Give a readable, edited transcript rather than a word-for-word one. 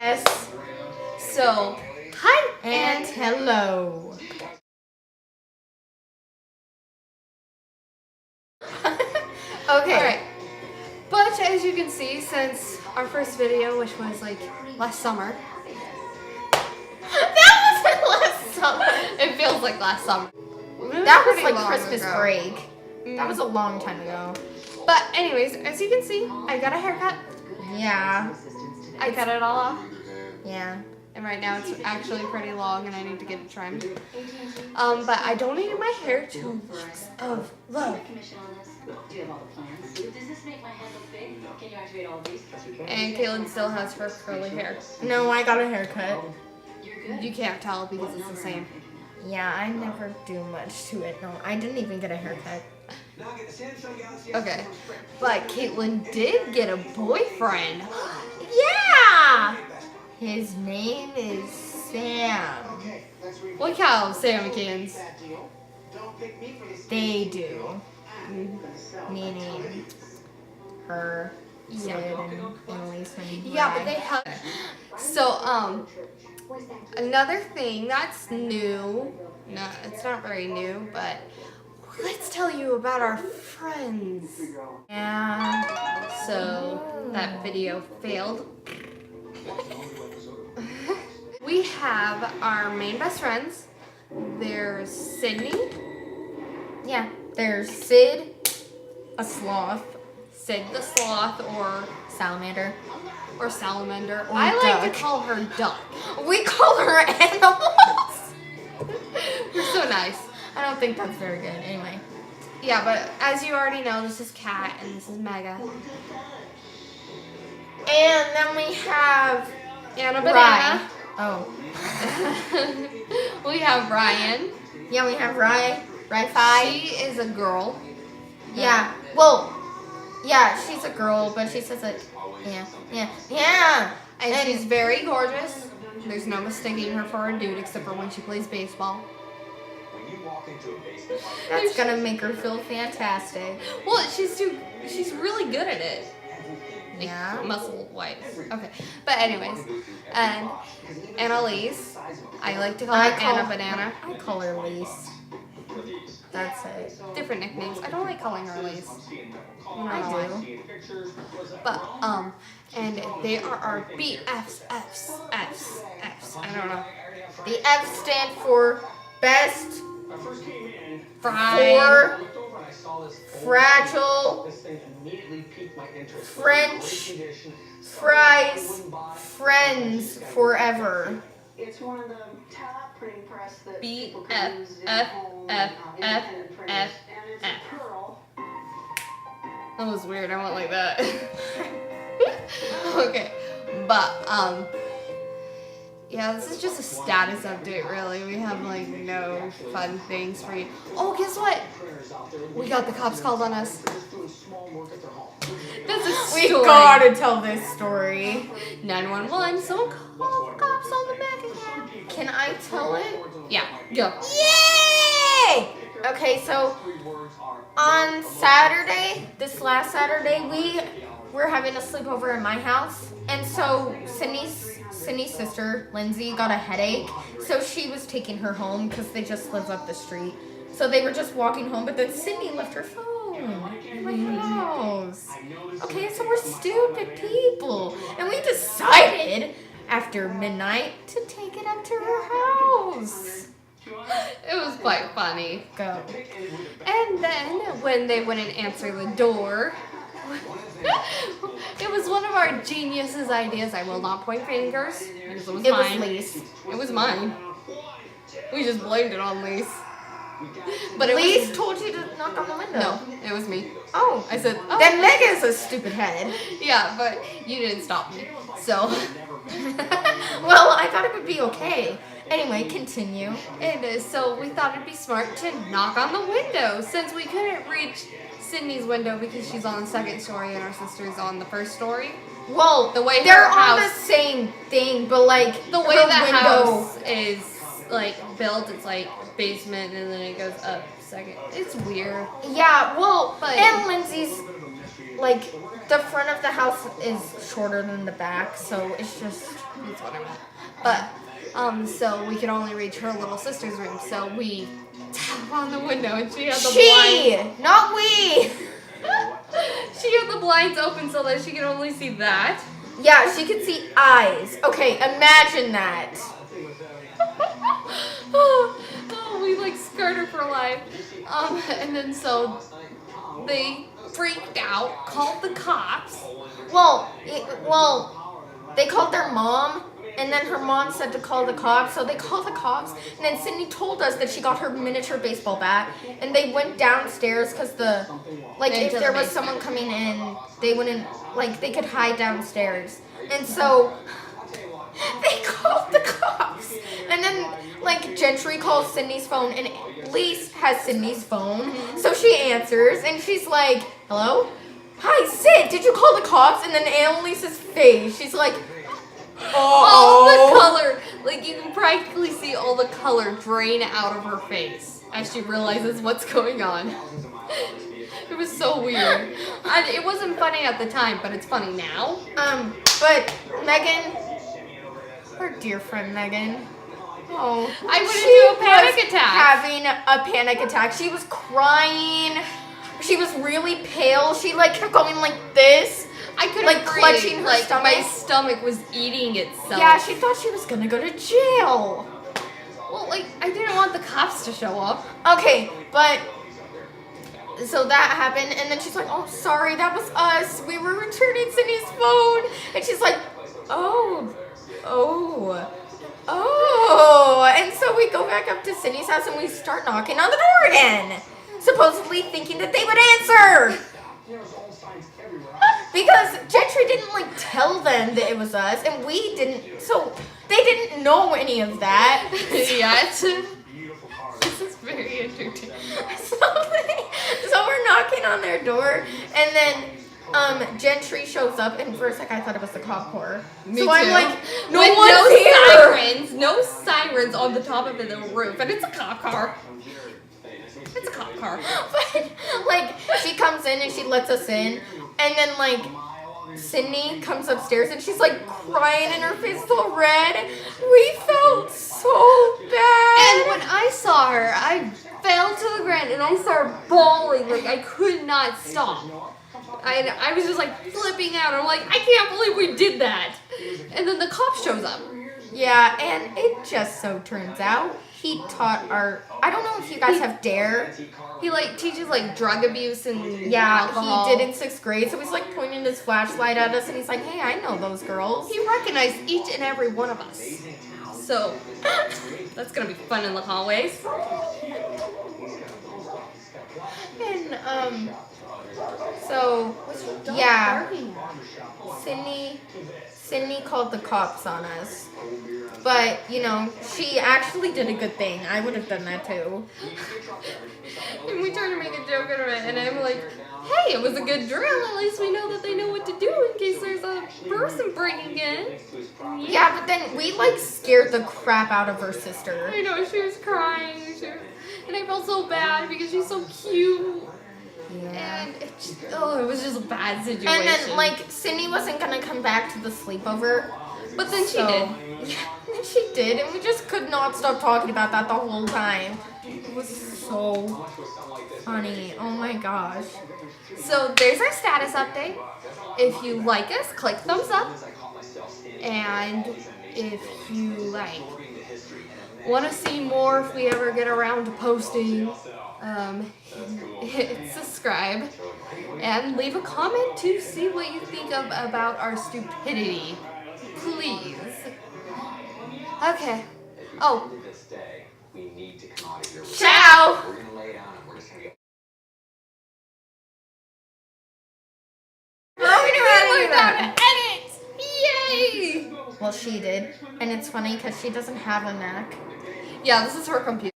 Yes. So, hi and hello. Okay. Alright. But as you can see, since our first video, which was like last summer. That wasn't last summer. It feels like last summer. That was like Christmas break. That was a long time ago. But anyways, as you can see, I got a haircut. Yeah. I cut it all off. Yeah. And right now it's actually pretty long and I need to get it trimmed. But I donated my hair to Locks of Love. And Caitlin still has her curly hair. No, I got a haircut. You can't tell because it's the same. Yeah, I never do much to it. No, I didn't even get a haircut. Okay. But Caitlin did get a boyfriend. Yeah! His name is Sam. Look how Samikins. They do. Meaning her, Sid, and Annalise and Yeah, but they have. So, another thing that's new. No, it's not very new, but let's tell you about our friends. Yeah. So, that video failed. We have our main best friends. There's Sydney. Yeah. There's Sid, a sloth. Sid the sloth or Salamander. salamander. Or I like duck. to call her duck. We call her animals. You're so nice. I don't think that's very good. Anyway. Yeah, but as you already know, this is Kat and this is Mega. And then we have Anna Banana. Oh. We have Ryan. Yeah, we have Rye. Rye. She is a girl. Yeah. Well, yeah, she's a girl, but she says it. Yeah. And she's very gorgeous. There's no mistaking her for a dude except for when she plays baseball. That's gonna make her feel fantastic. Well, she's really good at it. Yeah. Muscle wise. Okay. But anyways. And Annalise. I like to call her Anna Banana. I call her Lise. That's it. Different nicknames. I don't like calling her Lise. I do. But, and they are our BFs, Fs. I don't know. The F stand for best, Fried. fragile, French, fries, friends forever. It's one of the top printing press that B, people F, can use in F, home, F, F, independent printers. F, And it's F. a pearl. That was weird. I went like that. Okay. But, yeah, this is just a status update, really. We have, like, no fun things for you. Oh, guess what? We got the cops called on us. That's a story. We gotta tell this story. 911. Someone called the cops on the back again. Can I tell it? Yeah, go. Yay! Okay, so on Saturday, this last Saturday, we were having a sleepover in my house, and so Sydney's sister, Lindsay, got a headache, so she was taking her home because they just live up the street. So they were just walking home, but then Sydney left her phone in my house. Okay, so we're stupid people, and we decided after midnight to take it up to her house. It was quite funny. Go. And then when they wouldn't answer the door, it was one of our geniuses' ideas. I will not point fingers because it was It mine. was Lise. It was mine. We just blamed it on Lise. But it Lise was, told you to knock on the window. no, it was me. Oh. I said, oh. Then Mega's a stupid head. Yeah, but you didn't stop me. So, Well, I thought it would be okay. Anyway, continue. and so we thought it'd be smart to knock on the window since we couldn't reach Sydney's window because she's on the second story and our sister's on the first story. Well, The way they're her on house- the same thing, but like The way her the window. house is like built, it's like basement and then it goes up second. It's weird. Yeah, well, But- and Lindsay's like the front of the house is shorter than the back, so it's just. That's what I meant. But, so we could only reach her little sister's room, so we tap on the window, and she had the blinds. Not we. She had the blinds open so that she could only see that. Yeah, she could see eyes. Okay, imagine that. Oh, we like scared her for life. And then so they freaked out, called the cops. Well, they called their mom, and then her mom said to call the cops, so they called the cops, and then Sydney told us that she got her miniature baseball bat, and they went downstairs because if there was someone coming in, they wouldn't, they could hide downstairs. And so they called the cops, and then, Gentry calls Sydney's phone, and Lise has Sydney's phone, so she answers, and she's like, hello? Hi, Sid, did you call the cops? And then Annalise's face, she's like, all the color, you can practically see all the color drain out of her face as she realizes what's going on. It was so weird. And it wasn't funny at the time, but it's funny now. But Megan, our dear friend Megan, I went into a panic attack. Having a panic attack. She was crying. She was really pale. She kept going like this. I couldn't clutching her stomach. My stomach was eating itself. Yeah, she thought she was gonna go to jail. Well, I didn't want the cops to show up. Okay, but so that happened, and then she's like, "Oh, sorry, that was us. We were returning Sydney's phone," and she's like, "Oh," and so we go back up to Sydney's house and we start knocking on the door again, supposedly thinking that they would answer. Because Gentry didn't tell them that it was us, and we didn't, so they didn't know any of that yet. This is very entertaining. So we're knocking on their door, and then Gentry shows up, and for a sec I thought it was the cop car. Me so too. I'm like, no With one's here. No sirens on the top of the roof, and it's a cop car. It's a cop car. But she comes in and she lets us in, and then Sydney comes upstairs and she's crying and her face is all red. We felt so bad. And when I saw her, I fell to the ground and I started bawling I could not stop. I was just flipping out. I'm like, I can't believe we did that. And then the cop shows up. Yeah, and it just so turns out he taught I don't know if you guys have DARE. He teaches drug abuse and yeah, alcohol. He did in 6th grade, so he's pointing his flashlight at us and he's like, hey, I know those girls. He recognized each and every one of us. So that's gonna be fun in the hallways. And so yeah, Sydney called the cops on us. But, she actually did a good thing. I would have done that too. And we tried to make a joke out of it, and I'm like, hey, it was a good drill. At least we know that they know what to do in case there's a person breaking in. Yeah, but then we, scared the crap out of her sister. I know, she was crying. And I felt so bad because she's so cute. Yeah. And it was just a bad situation. And then, Sydney wasn't going to come back to the sleepover. But then she did. Yeah, then she did, and we just could not stop talking about that the whole time. It was so funny. Oh my gosh. So there's our status update. If you like us, click thumbs up. And if you want to see more, if we ever get around to posting, hit subscribe and leave a comment to see what you think about our stupidity. Please. Okay. Oh. Ciao! Edit! Yay! Well, she did. And it's funny because she doesn't have a Mac. Yeah, this is her computer.